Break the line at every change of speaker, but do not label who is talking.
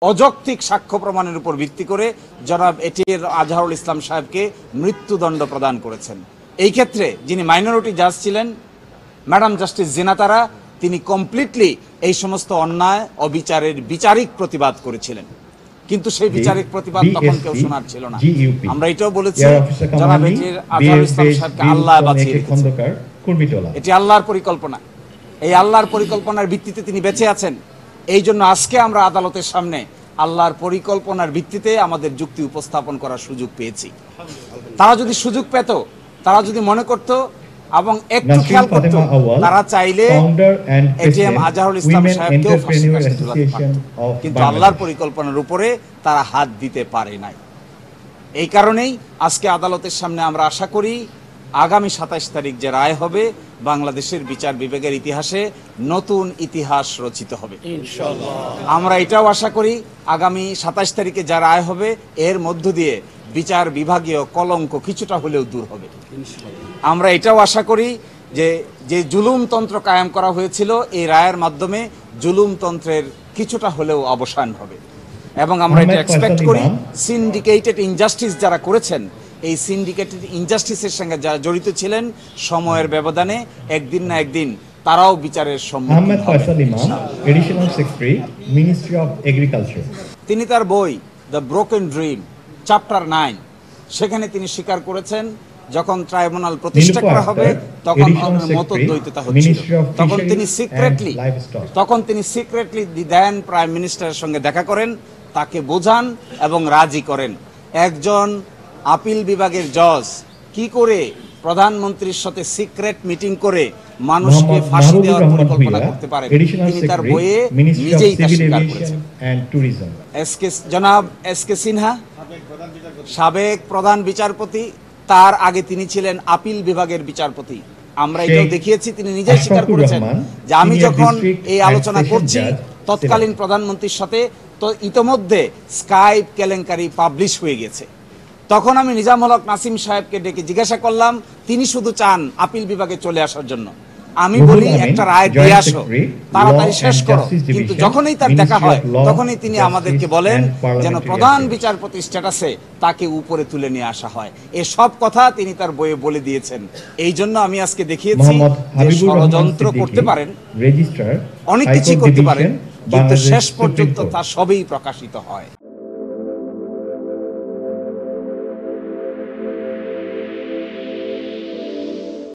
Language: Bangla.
অযৌক্তিক সাক্ষ্য প্রমাণের উপর ভিত্তি করে জনাব এটিএর আজহারুল ইসলাম সাহেবকে মৃত্যুদণ্ড প্রদান করেছেন। এই ক্ষেত্রে যিনি মাইনরিটি জাজ ছিলেন ম্যাডাম জাস্টিস জিনাতারা, তিনি কমপ্লিটলি এই সমস্ত অন্যায় অবিচারের বিচারিক প্রতিবাদ করেছিলেন, কিন্তু সেই বিচারিক প্রতিবাদ তখন কেউ শোনার ছিল না। আমরা এটাও বলেছি জনাব এটিএর আজহারুল ইসলাম সাহেবকে আল্লাহ বাঁচিয়ে রেখেছেন। এটি আল্লাহর পরিকল্পনা, এই আল্লাহর পরিকল্পনার ভিত্তিতে তিনি বেঁচে আছেন। এই জন্য আজকে আমরা আদালতের সামনে আল্লাহর পরিকল্পনার ভিত্তিতে আমাদের যুক্তি উপস্থাপন করার সুযোগ পেয়েছি। তারা যদি সুযোগ পেত, তারা যদি মনে করত এবং একটু খেয়াল করত, তারা চাইলে এটিএম আজহারুল ইসলাম সাহেবকেও ফাঁসির কাছে ঝুলাতে পারত, কিন্তু আল্লাহর পরিকল্পনার উপরে তারা হাত দিতে পারে নাই। এই কারণেই আজকে আদালতের সামনে আমরা আশা করি আগামী 27 তারিখ যে রায় হবে, বাংলাদেশের বিচার বিভাগের ইতিহাসে নতুন ইতিহাস রচিত হবে ইনশাআল্লাহ। আমরা এটাও আশা করি আগামী 27 তারিখে যা রায় হবে এর মধ্য দিয়ে বিচার বিভাগীয় কলঙ্ক কিছুটা হলেও দূর হবে ইনশাআল্লাহ। আমরা এটাও আশা করি যে জুলুমতন্ত্র কায়েম করা হয়েছিল, এই রায়ের মাধ্যমে জুলুমতন্ত্রের কিছুটা হলেও অবসান হবে। এবং আমরা এটা এক্সপেক্ট করি সিন্ডিকেটেড ইনজাস্টিস যারা করেছেন, এই সিন্ডিকেটেড ইনজাস্টিসের সঙ্গে যারা জড়িত ছিলেন, সময়ের ব্যবধানে একদিন না একদিন তারাও বিচারের সম্মুখীন হবেন। তিনি তার বই দ্য ব্রোকেন ড্রিম চ্যাপ্টার 9 সেখানে তিনি স্বীকার করেছেন, যখন ট্রাইব্যুনাল প্রতিষ্ঠা করা হবে তখন মতদ্বৈততা হচ্ছিল, তখন তিনি সিক্রেটলি দি দেন প্রাইম মিনিস্টারের সঙ্গে দেখা করেন, তাকে বোঝান এবং রাজি করেন। একজন আপিল বিভাগের জজ কি করে প্রধানমন্ত্রীর সাথে সিক্রেট মিটিং করে মানুষকে ফাঁসি দেওয়ার পরিকল্পনা করতে পারে, তিনি তার বইয়ে নিজেই তা স্বীকার করেছেন। জনাব এস.কে. সিনহা, সাবেক প্রধান বিচারপতি, তার আগে তিনি ছিলেন আপিল বিভাগের বিচারপতি। আমরা এটাও দেখিয়েছি, তিনি নিজেই স্বীকার করেছেন যে আমি যখন এই আলোচনা করছি তৎকালীন প্রধানমন্ত্রীর সাথে, তো ইতোমধ্যে স্কাইপ কেলেঙ্কারি পাবলিশ হয়ে গেছে। তখন আমি নিজামুল হক নাসিম সাহেবকে ডেকে জিজ্ঞাসা করলাম, তিনি শুধু চান আপিল বিভাগে চলে আসার জন্য। আমি বলি একটা রায় দিয়ে আসো, তাড়াতাড়ি শেষ করো, কিন্তু যখনই তার দেখা হয় তখনই তিনি আমাদেরকে বলেন যেন প্রধান বিচারপতি স্ট্যাটাসে তাকে উপরে তুলে নিয়ে আসা হয়। এসব কথা তিনি তার বইয়ে বলে দিয়েছেন। এই জন্য আমি আজকে দেখিয়েছি যে ষড়যন্ত্র করতে পারেন, অনেক কিছু করতে পারেন, কিন্তু শেষ পর্যন্ত তা সবই প্রকাশিত হয়।